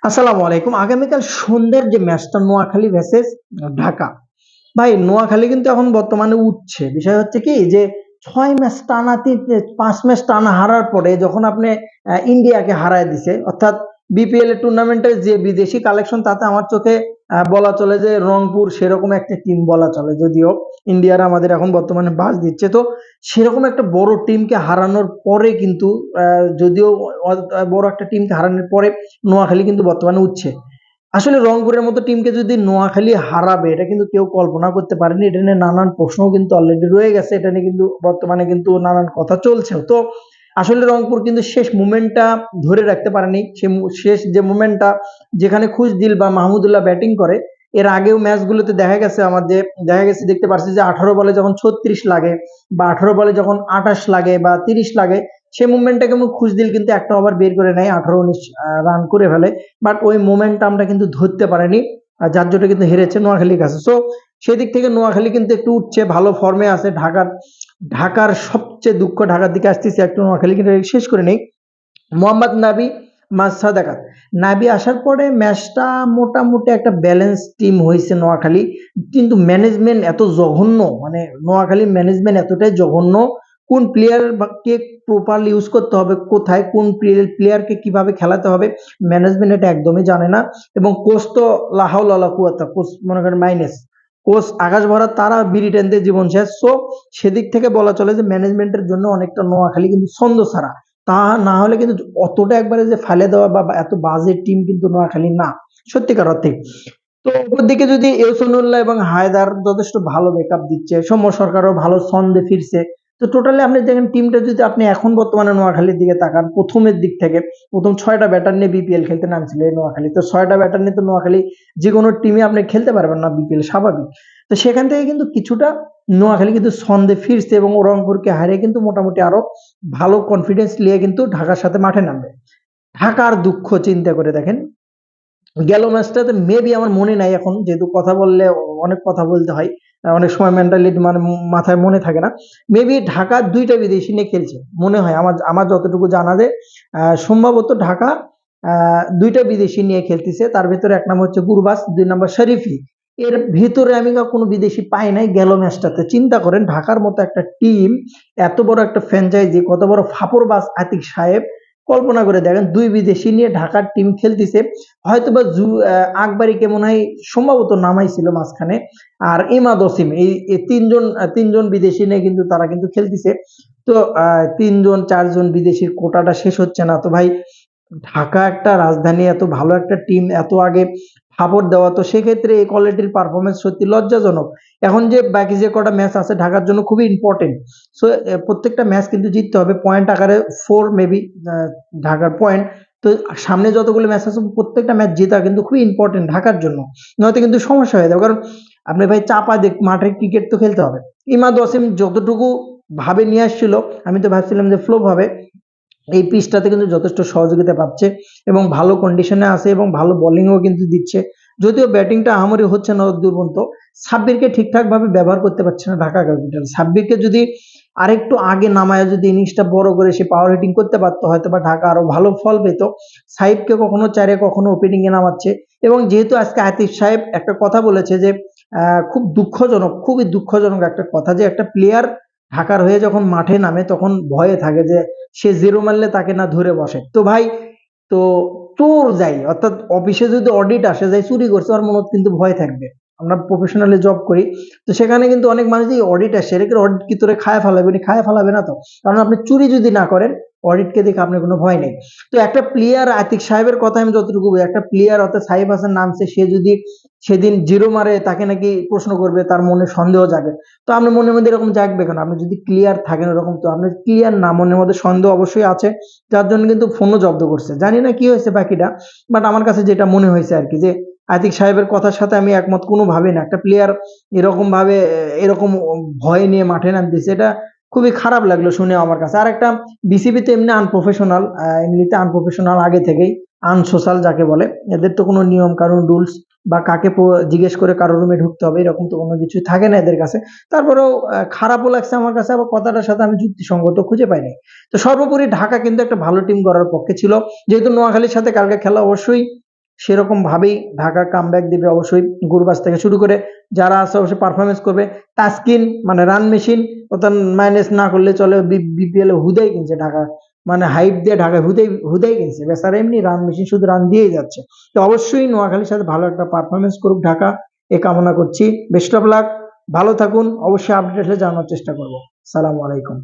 আসসালামু আলাইকুম। আগামীকাল সন্ধ্যের যে ম্যাচটা নোয়াখালী ভার্সেস ঢাকা। ভাই নোয়াখালী কিন্তু এখন বর্তমানে উঠছে। বিষয় হচ্ছে কি যে ৬ ম্যাচ টানা ৫ ম্যাচ টানা হারার পরে যখন আপনি ইন্ডিয়াকে হারায় দিছে, অর্থাৎ বিপিএল এর টুর্নামেন্টের যে বিদেশি কালেকশন তাতে আমার চোখে বলা চলে যে রংপুর সেরকম একটা টিম বলা চলে। যদিও ইন্ডিয়ার আমাদের এখন বর্তমানে বাজ দিচ্ছে। তো সেরকম একটা বড় টিমকে হারানোর পরে কিন্তু যদিও বড় একটা টিমকে হারানোর পরে নোয়াখালী কিন্তু বর্তমানে উঠছে। আসলে রংপুরের মতো টিমকে যদি নোয়াখালী হারাবে এটা কিন্তু কেউ কল্পনা করতে পারেনি। এটা নিয়ে নানান প্রশ্নও কিন্তু অলরেডি রয়ে গেছে। এটা নিয়ে কিন্তু বর্তমানে কিন্তু নানান কথা চলছেও। তো আসলে রংপুর কিন্তু শেষ মোমেন্টটা ধরে রাখতে পারেনি। শেষ যে মোমেন্টটা যেখানে খুশদিল বা মাহমুদুল্লাহ ব্যাটিং করে, এর আগেও ম্যাচগুলোতে দেখা গেছে দেখতে পারছি যে 18 বলে যখন 36 লাগে বা 18 বলে যখন 28 লাগে বা 30 লাগে, সে মুভমেন্টটা কিন্তু খুশদিল কিন্তু একটা ওভার বের করে নেয়, 18-19 রান করে ফেলে। বাট ওই মোমেন্টামটা কিন্তু ধরতে পারেনি, যার জন্য কিন্তু হেরেছে নোয়াখালীর কাছে। সো সেদিক থেকে নোয়াখালী কিন্তু একটু উঠছে, ভালো ফর্মে আছে। ঢাকার সবচেয়ে দুঃখ, ঢাকার দিকে আসতেছি একটু, নোয়াখালী কিন্তু শেষ করে নেই। মোহাম্মদ নাবি, মাঝ দেখাত নাবি আসার পরে ম্যাচটা মোটামুটি একটা ব্যালেন্স টিম হয়েছে নোয়াখালী। কিন্তু ম্যানেজমেন্ট এত জঘন্য, মানে নোয়াখালী ম্যানেজমেন্ট এতটাই জঘন্য। কোন প্লেয়ার কে প্রপারলি ইউজ করতে হবে, কোথায় কোন প্লেয়ারকে কিভাবে খেলাতে হবে, ম্যানেজমেন্ট এটা একদমই জানে না। এবং কোচ তো লাহাউলা কুয়াতা, কোচ মনে করেন মাইনাস। কোচ আকাশ ভরা তারা বিড়ি টানতে জীবন শেষ। সো সেদিক থেকে বলা চলে যে ম্যানেজমেন্টের জন্য অনেকটা নোয়াখালী কিন্তু ছন্দ ছাড়া। তা না হলে কিন্তু অতটা একবারে যে ফেলে দেওয়া বা এত বাজে টিম কিন্তু নোয়াখালী না, সত্যিকার অর্থে। তো অপরদিকে যদি এহসানুল্লাহ এবং হায়দার যথেষ্ট ভালো ব্যাকআপ দিচ্ছে, সৌম্য সরকারও ভালো ছন্দে ফিরছে। তো টোটালি আপনি দেখেন টিমটা যদি আপনি এখন বর্তমানে নোয়াখালীর দিকে তাকান, প্রথমের দিক থেকে প্রথম 6টা ব্যাটার নিয়ে বিপিএল খেলতে নামছিল এই নোয়াখালী। তো 6টা ব্যাটার নিয়ে তো নোয়াখালী যে কোনো টিমে আপনি খেলতে পারবেন না, বিপিএল স্বাভাবিক। তো সেখান থেকে কিন্তু কিছুটা নোয়াখালী কিন্তু ছন্দে ফিরছে এবং রংপুরকে হারিয়ে কিন্তু মোটামুটি আরো ভালো কনফিডেন্স নিয়ে কিন্তু ঢাকার সাথে মাঠে নামবে। ঢাকার দুঃখ চিন্তা করে দেখেন, গেল ম্যাচটাতে মেবি আমার মনে নাই এখন, যেহেতু কথা বললে অনেক কথা বলতে হয়, অনেক সময় মেন্টালিটি মানে মাথায় মনে থাকে না। মেবি ঢাকা 2টা বিদেশি নিয়ে খেলছে মনে হয়, আমার আমার যতটুকু জানা যায়। সম্ভবত ঢাকা 2টা বিদেশি নিয়ে খেলতেছে। তার ভিতরে এক নাম হচ্ছে গুরবাজ, 2 নম্বর শরীফি। এর ভিতরে আমি কোনো বিদেশি পাই নাই গেল ম্যাচটাতে। চিন্তা করেন ঢাকার মতো একটা টিম, এত বড় একটা ফ্র্যাঞ্চাইজি, কত বড় ফাপড়বাজ আতিক সাহেব। কল্পনা করে দেখেন 2 বিদেশি নিয়ে ঢাকার টিম খেলতেছে। হয়তোবা আকবরীকে মনে হয় সম্ভবত নামাইছিল মাঝখানে। আর ইমাদ ওসিম, এই তিনজন বিদেশি নিয়ে কিন্তু তারা কিন্তু খেলতেছে। তো 3জন 4জন বিদেশির কোটাটা শেষ হচ্ছে না। তো ভাই ঢাকা একটা রাজধানী, এত ভালো একটা টিম, এত আগে ফাপড় দেওয়া, তো সেক্ষেত্রে এই কোয়ালিটির পারফরমেন্স সত্যি লজ্জাজনক। এখন যে বাকি যে কটা ম্যাচ আছে ঢাকার জন্য খুবই ইম্পর্টেন্ট। সো প্রত্যেকটা ম্যাচ কিন্তু জিততে হবে পয়েন্ট আকারে, 4 মেবি ঢাকার পয়েন্ট। তো সামনে যতগুলো ম্যাচ আছে প্রত্যেকটা ম্যাচ জেতা কিন্তু খুবই ইম্পর্টেন্ট ঢাকার জন্য, নয়তো কিন্তু সমস্যা হয়ে যাবে। কারণ আপনি ভাই চাপা দেখ মাঠে ক্রিকেট তো খেলতে হবে। ইমাদ ওয়াসিম যতটুকু ভাবে নিয়ে আসছিল, আমি তো ভাবছিলাম যে ফ্লপ হবে, এই পিচটাতে কিন্তু যথেষ্ট সহযোগিতা পাচ্ছে এবং ভালো কন্ডিশনে আছে এবং ভালো বোলিংও কিন্তু দিচ্ছে। যদিও ব্যাটিংটা আহামরি হচ্ছে না দুর্বন্ত। সাব্বিরকে ঠিকঠাক ভাবে ব্যবহার করতে পারছে না ঢাকা ক্যাপিটাল। সাব্বিরকে যদি আরেকটু আগে নামায় যদি ইনিংসটা বড় করে সে পাওয়ার হিটিং করতে পারতো, হয়তো বা ঢাকা আরো ভালো ফল পেত। সাহিবকে কখনো চারে কখনো ওপেনিং এ নামাচ্ছে। এবং যেহেতু আজকে আতিফ সাহেব একটা কথা বলেছে যে খুব দুঃখজনক, খুবই দুঃখজনক একটা কথা, যে একটা প্লেয়ার ঢাকার হয়ে যখন মাঠে নামে তখন ভয়ে থাকে যে সে জিরো মারলে তাকে না ধরে বসে। তো ভাই, তো চোর যাই, অর্থাৎ অফিসে যদি অডিট আসে যাই চুরি করছে, ওর মনে কিন্তু ভয় থাকবে। আমরা প্রফেশনালি জব করি, তো সেখানে কিন্তু অনেক মানুষ অডিট আসে, এর অডিট কি তোরে খায় ফেলাবে, উনি খায় ফেলাবে না তো। কারণ আপনি চুরি যদি না করেন, অডিটকে দেখে আপনার কোনো ভয় নেই। তো একটা প্লেয়ার, আতিক সাহেবের কথা আমি যতটুকু বুঝি, একটা প্লেয়ার অর্থাৎ সাহিব হাসান নামছে, সে যদি সেদিন জিরো মারে তাকে নাকি প্রশ্ন করবে, তার মনে সন্দেহ জাগে। তো আপনার মনের মধ্যে এরকম জাগবে কেন? আপনি যদি ক্লিয়ার থাকেন ওরকম, তো আপনি ক্লিয়ার না, মনের মধ্যে সন্দেহ অবশ্যই আছে, যার জন্য কিন্তু ফোনও জব্দ করছে। জানি না কি হয়েছে বাকিটা, বাট আমার কাছে যেটা মনে হয়েছে আর কি, যে আতিক সাহেবের কথার সাথে আমি একমত কোনোভাবে না। একটা প্লেয়ার এরকম ভাবে এরকম ভয় নিয়ে মাঠে নামতেছে, এটা খুবই খারাপ লাগলো শুনে আমার কাছে। আর একটা, বিসিবি তো এমনি আনপ্রফেশনাল, এমনিতে আনপ্রফেশনাল আগে থেকেই, আনসোশ্যাল যাকে বলে। এদের তো কোনো নিয়ম কানুন রুলস বা কাকে জিজ্ঞেস করে কারো রুমে ঢুকতে হবে এরকম তো কোনো কিছু থাকে না এদের কাছে। তারপরেও খারাপও লাগছে আমার কাছে, আবার কথাটার সাথে আমি যুক্তিসঙ্গত খুঁজে পাইনি। তো সর্বোপরি ঢাকা কিন্তু একটা ভালো টিম করার পক্ষে ছিল। যেহেতু নোয়াখালীর সাথে কালকে খেলা, অবশ্যই সেরকম ভাবেই ঢাকা কামব্যাক দিবে অবশ্যই। গুরবাজ থেকে শুরু করে যারা আছে অবশ্যই পারফরমেন্স করবে। তাসকিন মানে রান মেশিন, ওটা মাইনাস না করলে চলে। বিপিএল হুদাই কিনছে ঢাকা, মানে হাইপ দিয়ে ঢাকা হুদাই হুদাই কিনছে বেচারা, এমনি রান মেশিন শুধু রান দিয়েই যাচ্ছে। তো অবশ্যই নোয়াখালীর সাথে ভালো একটা পারফরমেন্স করুক ঢাকা, এ কামনা করছি। বেস্ট অফ লাক, ভালো থাকুন, অবশ্যই আপডেট হলে জানার চেষ্টা করবো। সালামু আলাইকুম।